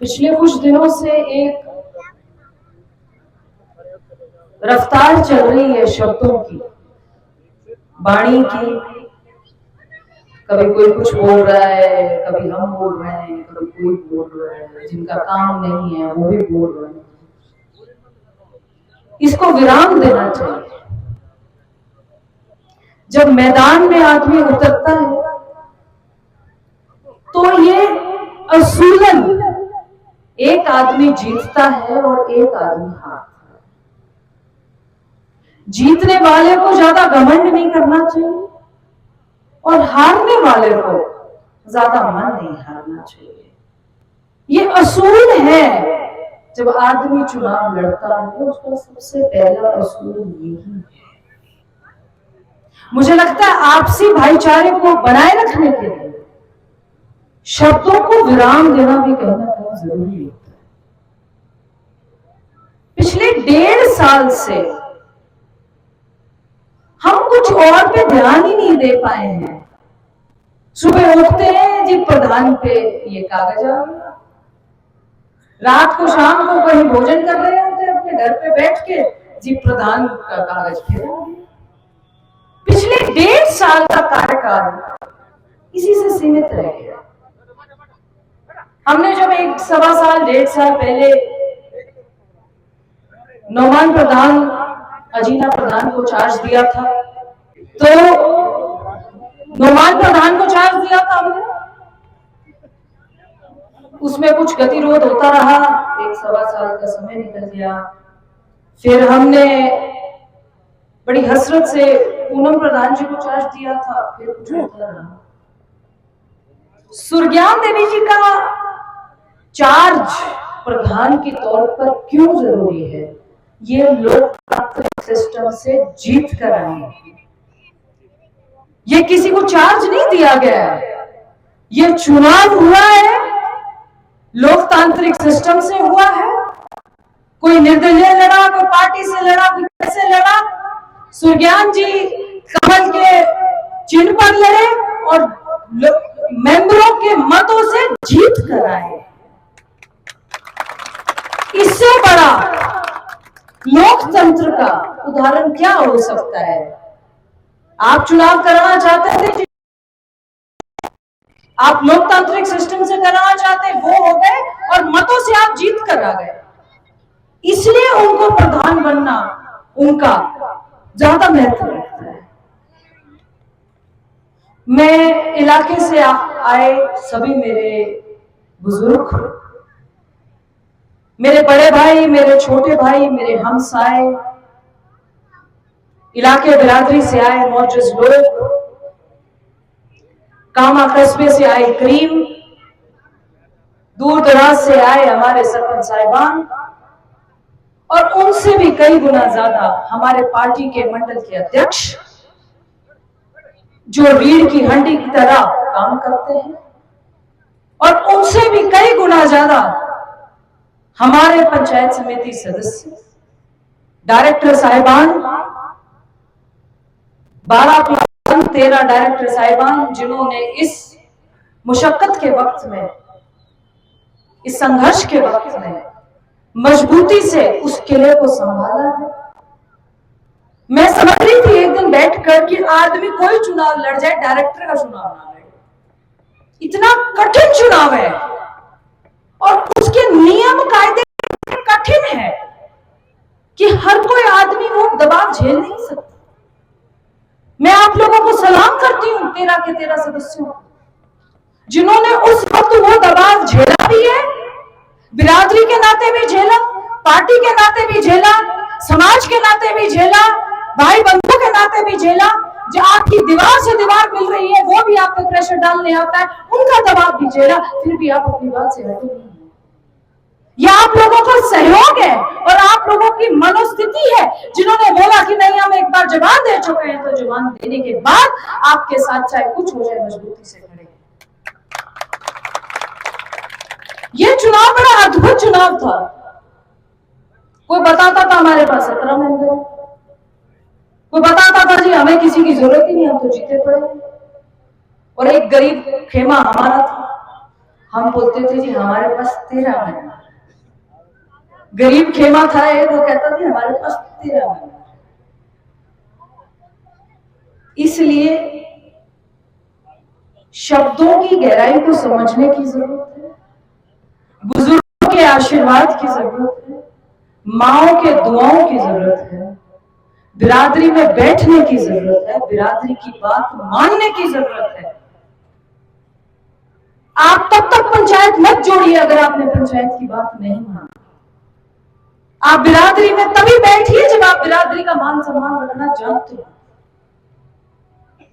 पिछले कुछ दिनों से एक रफ्तार चल रही है शब्दों की, वाणी की। कभी कोई कुछ बोल रहा है, कभी हम बोल रहे हैं, कभी कोई बोल रहा है, जिनका काम नहीं है वो भी बोल रहे हैं। इसको विराम देना चाहिए। जब मैदान में आदमी उतरता है तो ये असूलन एक आदमी जीतता है और एक आदमी हारता है। जीतने वाले को ज्यादा घमंड नहीं करना चाहिए और हारने वाले को ज्यादा मन नहीं हारना चाहिए। ये असूल है। जब आदमी चुनाव लड़ता है तो उसका सबसे पहला असूल यही है। मुझे लगता है आपसी भाईचारे को बनाए रखने के लिए शब्दों को विराम देना भी कहीं ना कहीं जरूरी होता है। पिछले 1.5 साल से हम कुछ और पे ध्यान ही नहीं दे पाए हैं। सुबह उठते हैं जी प्रधान पे ये कागज आ गया, रात को शाम को कहीं भोजन कर रहे होते हैं अपने घर पे बैठ के, जी प्रधान का कागज फिर आ गया। पिछले 1.5 साल का कार्यकाल इसी से सीमित रह गया। हमने जब 1.25 साल 1.5 साल पहले नौमान प्रधान अजीना प्रधान को चार्ज दिया था, तो नौमान प्रधान को चार्ज दिया था हमने, उसमें कुछ गतिरोध होता रहा, 1.25 साल का समय निकल गया। फिर हमने बड़ी हसरत से पूनम प्रधान जी को चार्ज दिया था, फिर कुछ होता रहा। सुरज्ञान देवी जी का चार्ज प्रधान के तौर पर क्यों जरूरी है? ये लोकतांत्रिक सिस्टम से जीत कर आए हैं। ये किसी को चार्ज नहीं दिया गया है, ये चुनाव हुआ है, लोकतांत्रिक सिस्टम से हुआ है। कोई निर्दलीय लड़ा, कोई पार्टी से लड़ा, कोई कैसे लड़ा। सुरज्ञान जी कमल के चिन्ह पर लड़े और मेंबरों के मतों से जीत कर आए। इससे बड़ा लोकतंत्र का उदाहरण क्या हो सकता है? आप चुनाव कराना चाहते थे, आप लोकतांत्रिक सिस्टम से कराना चाहते, वो हो गए और मतों से आप जीत कर आ गए। इसलिए उनको प्रधान बनना उनका ज्यादा महत्व रखता है। मैं इलाके से आए सभी मेरे बुजुर्ग, मेरे बड़े भाई, मेरे छोटे भाई, मेरे हमसाए, इलाके बिरादरी से आए मौजूद लोग, कामा कस्बे से आए करीम, दूर दराज से आए हमारे सरपंच साहिबान, और उनसे भी कई गुना ज्यादा हमारे पार्टी के मंडल के अध्यक्ष जो रीढ़ की हड्डी की तरह काम करते हैं, और उनसे भी कई गुना ज्यादा हमारे पंचायत समिति सदस्य, डायरेक्टर साहिबान, 12+13 डायरेक्टर साहिबान, जिन्होंने इस मुशक्कत के वक्त में, इस संघर्ष के वक्त में मजबूती से उस किले को संभाला है। मैं समझ रही थी एक दिन बैठकर कि आदमी कोई चुनाव लड़ जाए, डायरेक्टर का चुनाव ना लड़े, इतना कठिन चुनाव है और उसके नियम कायदे कठिन है कि हर कोई आदमी वो दबाव झेल नहीं सकता। मैं आप लोगों को सलाम करती हूं, 13 के 13 सदस्यों, जिन्होंने उस वक्त वो दबाव झेला भी है, बिरादरी के नाते भी झेला, पार्टी के नाते भी झेला, समाज के नाते भी झेला, भाई बंधु के नाते भी झेला। जो आपकी दीवार से दीवार मिल रही है वो भी आप पे प्रेशर डालने आता है, उनका दबाव भी झेला, फिर भी आप अपनी बात से हटे नहीं। यह आप लोगों का सहयोग है और आप लोगों की मनोस्थिति है, जिन्होंने बोला कि नहीं हम एक बार जवान दे चुके हैं, तो जवान देने के बाद आपके साथ चाहे कुछ हो जाए मजबूती से खड़े। यह चुनाव बड़ा अद्भुत चुनाव था। कोई बताता था हमारे पास 17 मेंबर, कोई बताता था जी हमें किसी की जरूरत ही नहीं, हम तो जीते पड़े, और एक गरीब खेमा हमारा था, हम बोलते थे जी हमारे पास 13 महीना। गरीब खेमा था एक, वो कहता था हमारे पास 13 महीना। इसलिए शब्दों की गहराई को समझने की जरूरत है, बुजुर्गों के आशीर्वाद की जरूरत है, माओ के दुआओं की जरूरत है, बिरादरी में बैठने की जरूरत है, बिरादरी की बात मानने की जरूरत है। आप तब तक पंचायत मत जोड़िए अगर आपने पंचायत की बात नहीं मानी। आप बिरादरी में तभी बैठिए जब आप बिरादरी का मान सम्मान रखना जानते हो।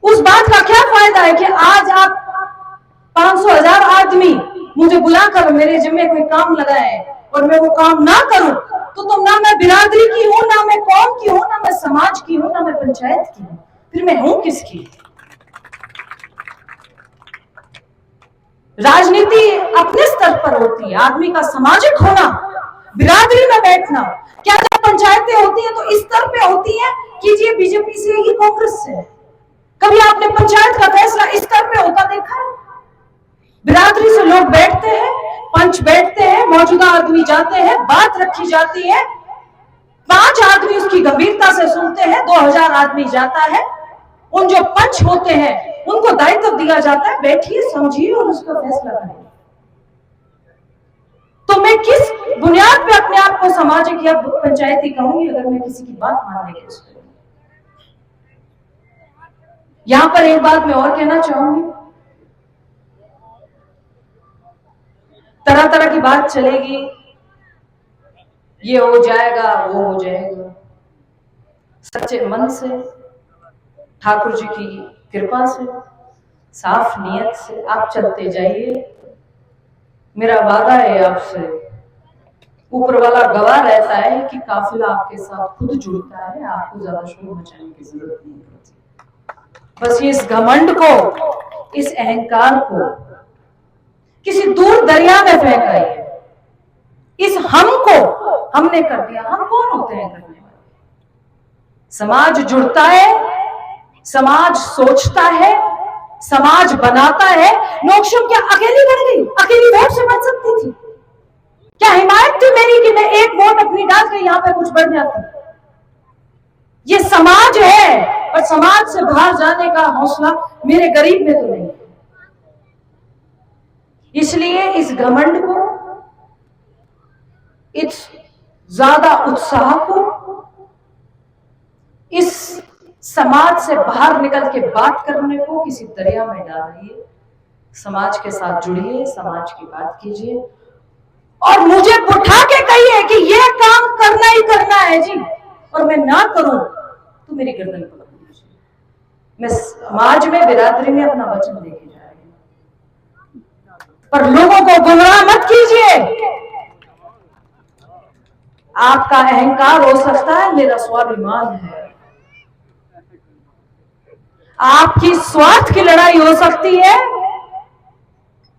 उस बात का क्या फायदा है कि आज आप 500,000 आदमी मुझे बुलाकर मेरे जिम्मे कोई काम लगाए और मैं वो काम ना करूं, तो तुम ना मैं बिरादरी की हूं, ना मैं कौम की हूं, ना मैं समाज की हूं, ना मैं पंचायत की हूं, फिर मैं हूं किसकी? राजनीति अपने स्तर पर होती है, आदमी का सामाजिक होना, बिरादरी में बैठना। क्या जब पंचायतें होती हैं तो इस स्तर पे होती हैं कि ये बीजेपी से है, ये कांग्रेस से है? कभी आपने पंचायत का फैसला इस स्तर पे होता देखा है? बिरादरी से लोग बैठते हैं, पंच बैठते हैं, मौजूदा आदमी जाते हैं, बात रखी जाती है, 5 आदमी उसकी गंभीरता से सुनते हैं, 2000 आदमी जाता है, उन जो पंच होते हैं उनको दायित्व दिया जाता है, बैठिए, समझिए और उसका फैसला करिए। तो मैं किस बुनियाद पे अपने आप को सामाजिक या पंचायती कहूंगी अगर मैं किसी की बात मानने के उसको? यहां पर एक बात मैं और कहना चाहूंगी, तरह तरह की बात चलेगी, ये हो जाएगा, वो हो जाएगा। सच्चे मन से, ठाकुर जी की कृपा से, साफ नियत से आप चलते जाइए। मेरा वादा है आपसे, ऊपर वाला गवाह रहता है कि काफिला आपके साथ खुद जुड़ता है, आपको ज्यादा शोर मचाने की जरूरत नहीं पड़ती। बस ये इस घमंड को, इस अहंकार को किसी दूर दरिया में फेंक आइए। इस हम को हमने कर दिया। हम कौन होते हैं करने वाले? समाज जुड़ता है, समाज सोचता है, समाज बनाता है। नोकशम क्या अकेली बढ़ गई? अकेली वोट से बढ़ सकती थी? क्या हिमायत थी मेरी कि मैं एक वोट अपनी डाल के यहां पे कुछ बढ़ जाता? ये समाज है और समाज से बाहर जाने का हौसला मेरे गरीब में तो नहीं। इसलिए इस घमंड को, इस ज्यादा उत्साह को, इस समाज से बाहर निकल के बात करने को किसी दरिया में डालिए, समाज के साथ जुड़िए, समाज की बात कीजिए और मुझे उठा के कहिए कि यह काम करना ही करना है जी, और मैं ना करूं तो मेरी गर्दन पकड़ लीजिए। मैं समाज में, बिरादरी में अपना वचन लेके जा रही हूं, पर लोगों को गुमराह मत कीजिए। आपका अहंकार हो सकता है, मेरा स्वाभिमान है। आपकी स्वार्थ की लड़ाई हो सकती है,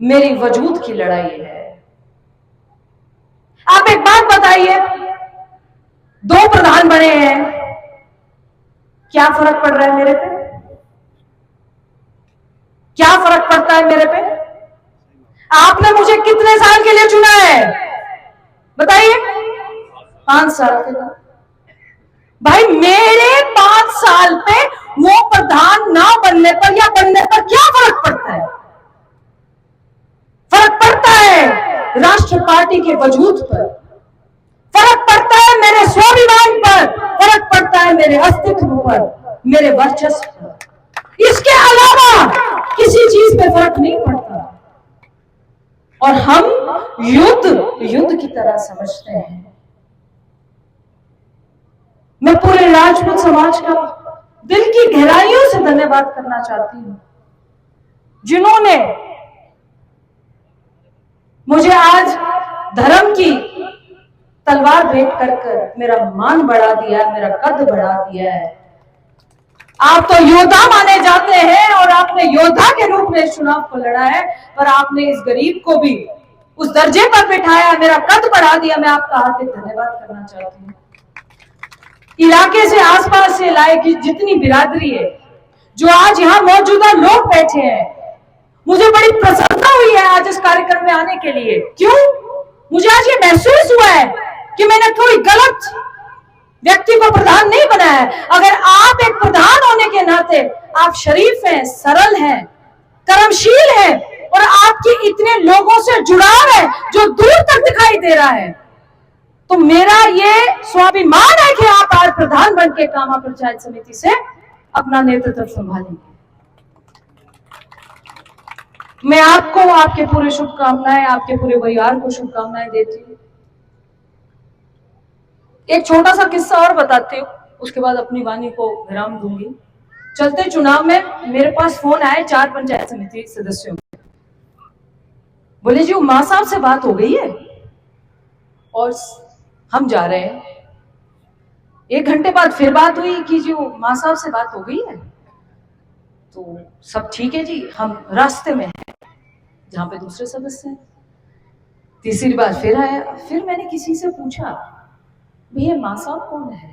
मेरी वजूद की लड़ाई है। आप एक बात बताइए, 2 प्रधान बने हैं, क्या फर्क पड़ रहा है मेरे पे? क्या फर्क पड़ता है मेरे पे? आपने मुझे कितने साल के लिए चुना है बताइए? 5 साल के बाद। भाई मेरे 5 साल पे वो प्रधान ना बनने पर या बनने पर क्या फर्क पड़ता है? फर्क पड़ता है राष्ट्र पार्टी के वजूद पर, फर्क पड़ता है मेरे स्वाभिमान पर, फर्क पड़ता है मेरे अस्तित्व पर, मेरे वर्चस्व पर। इसके अलावा किसी चीज पे फर्क नहीं पड़ता। और हम युद्ध की तरह समझते हैं। मैं पूरे राजपूत समाज का दिल की गहराइयों से धन्यवाद करना चाहती हूं, जिन्होंने मुझे आज धर्म की तलवार भेंट कर मेरा मान बढ़ा दिया, मेरा कद बढ़ा दिया है। आप तो योद्धा माने जाते हैं और आपने योद्धा के रूप में चुनाव को लड़ा है, पर आपने इस गरीब को भी उस दर्जे पर बिठाया, मेरा कद बढ़ा दिया। मैं आपका हार्दिक धन्यवाद करना चाहती हूँ। इलाके से, आसपास से लाए कि जितनी बिरादरी है, जो आज यहां मौजूदा लोग बैठे हैं, मुझे बड़ी प्रसन्नता हुई है आज इस कार्यक्रम में आने के लिए। क्यों? मुझे आज ये महसूस हुआ है कि मैंने कोई गलत व्यक्ति को प्रधान नहीं बनाया है। अगर आप एक प्रधान होने के नाते आप शरीफ हैं, सरल हैं, कर्मशील हैं और आपकी इतने लोगों से जुड़ाव है जो दूर तक दिखाई दे रहा है, तो मेरा ये स्वाभिमान है कि आप आज प्रधान बन के कामा पंचायत समिति से अपना नेतृत्व संभालेंगे। मैं आपको आपके पूरे शुभकामनाएं, आपके पूरे परिवार को शुभकामनाएं देती हूँ। एक छोटा सा किस्सा और बताती हूँ, उसके बाद अपनी वाणी को विराम दूंगी। चलते चुनाव में मेरे पास फोन आए 4 पंचायत समिति सदस्यों, बोले जी वो मां साहब से बात हो गई है और हम जा रहे हैं। 1 घंटे बाद फिर बात हुई कि जी वो मां साहब से बात हो गई है, तो सब ठीक है जी, हम रास्ते में हैं, जहां पे दूसरे सदस्य हैं। तीसरी बार फिर आया, फिर मैंने किसी से पूछा भैया मां साहब कौन है?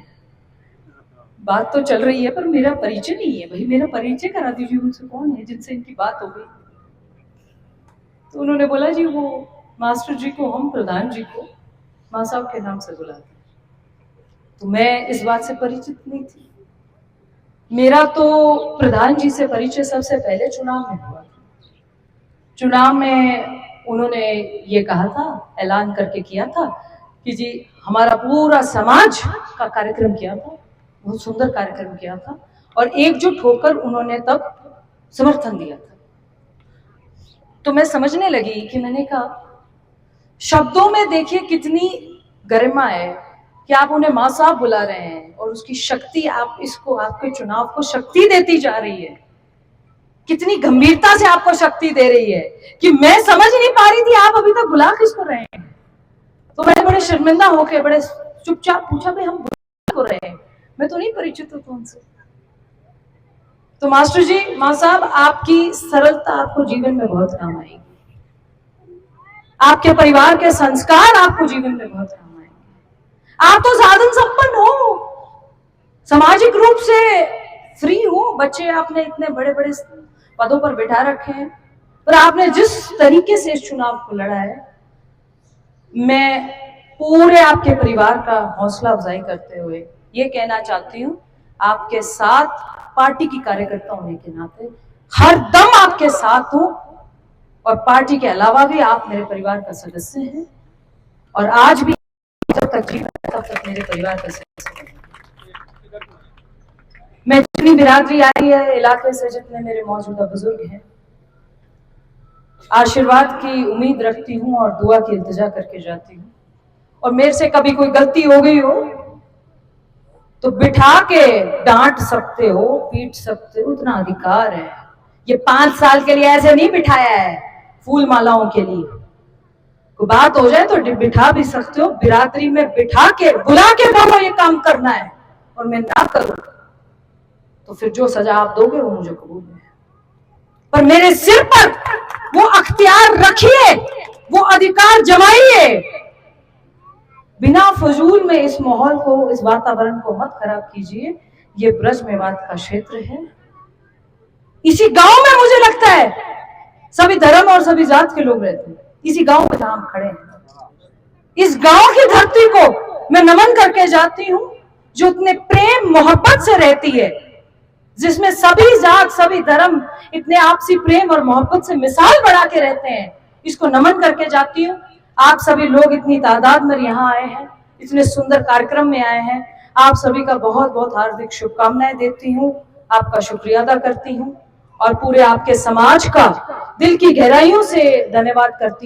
बात तो चल रही है पर मेरा परिचय नहीं है, भाई मेरा परिचय करा दीजिए, उनसे कौन है जिनसे इनकी बात हो गई। तो उन्होंने बोला जी वो मास्टर जी को, हम प्रधान जी को मां साहब के नाम से बुलाते हैं। तो मैं इस बात से परिचित नहीं थी। मेरा तो प्रधान जी से परिचय सबसे पहले चुनाव में हुआ। चुनाव में उन्होंने ये कहा था, ऐलान करके किया था कि जी हमारा पूरा समाज का कार्यक्रम किया था, बहुत सुंदर कार्यक्रम किया था और एकजुट होकर उन्होंने तब समर्थन दिया था। तो मैं समझने लगी कि मैंने कहा शब्दों में देखिए कितनी गरिमा है कि आप उन्हें मां साहब बुला रहे हैं और उसकी शक्ति, आप इसको, आपके चुनाव को शक्ति देती जा रही है, कितनी गंभीरता से आपको शक्ति दे रही है कि मैं समझ नहीं पा रही थी आप अभी तक बुला किसको रहे हैं। तो मैंने बड़े शर्मिंदा होकर बड़े चुपचाप पूछा भाई हम बुला को रहे हैं, मैं तो नहीं परिचित हूं उनसे। तो मास्टर जी, मां साहब आपकी सरलता आपको जीवन में बहुत काम आएगी, आपके परिवार के संस्कार आपको जीवन में बहुत काम आएंगे। आप तो साधन संपन्न हो, सामाजिक रूप से फ्री हो, बच्चे आपने इतने बड़े बड़े पदों पर बिठा रखे हैं, पर आपने जिस तरीके से इस चुनाव को लड़ा है, मैं पूरे आपके परिवार का हौसला अफजाई करते हुए ये कहना चाहती हूँ, आपके साथ पार्टी की कार्यकर्ता होने के नाते हर दम आपके साथ हूं और पार्टी के अलावा भी आप मेरे परिवार का सदस्य हैं और आज भी जब तक जीवन तब तक मेरे परिवार का सदस्य हैं। मैं जितनी बिरादरी आई है इलाके से, जितने मेरे मौजूदा बुजुर्ग हैं, आशीर्वाद की उम्मीद रखती हूँ और दुआ की इल्तिजा करके जाती हूँ। और मेरे से कभी कोई गलती हो गई हो तो बिठा के डांट सकते हो, पीट सकते हो, उतना अधिकार है। ये 5 साल के लिए ऐसे नहीं बिठाया है फूल मालाओं के लिए, कोई बात हो जाए तो बिठा भी सकते हो, बिरादरी में बिठा के बुला के बोलो ये काम करना है और मैं ना करूं तो फिर जो सजा आप दोगे वो मुझे कबूल है। पर मेरे सिर पर वो अख्तियार रखिए, वो अधिकार जमाइए, बिना फजूल में इस माहौल को, इस वातावरण को मत खराब कीजिए। ये ब्रज मेवात का क्षेत्र है, इसी गांव में मुझे लगता है सभी धर्म और सभी जात के लोग रहते हैं, इसी गांव में जहां हम खड़े हैं। इस गांव की धरती को मैं नमन करके जाती हूं जो इतने प्रेम मोहब्बत से रहती है, जिसमें सभी जात सभी धर्म इतने आपसी प्रेम और मोहब्बत से मिसाल बना के रहते हैं। इसको नमन करके जाती हूँ। आप सभी लोग इतनी तादाद में यहाँ आए हैं, इतने सुंदर कार्यक्रम में आए हैं, आप सभी का बहुत बहुत हार्दिक शुभकामनाएं देती हूँ, आपका शुक्रिया अदा करती हूँ और पूरे आपके समाज का दिल की गहराइयों से धन्यवाद करती हूँ।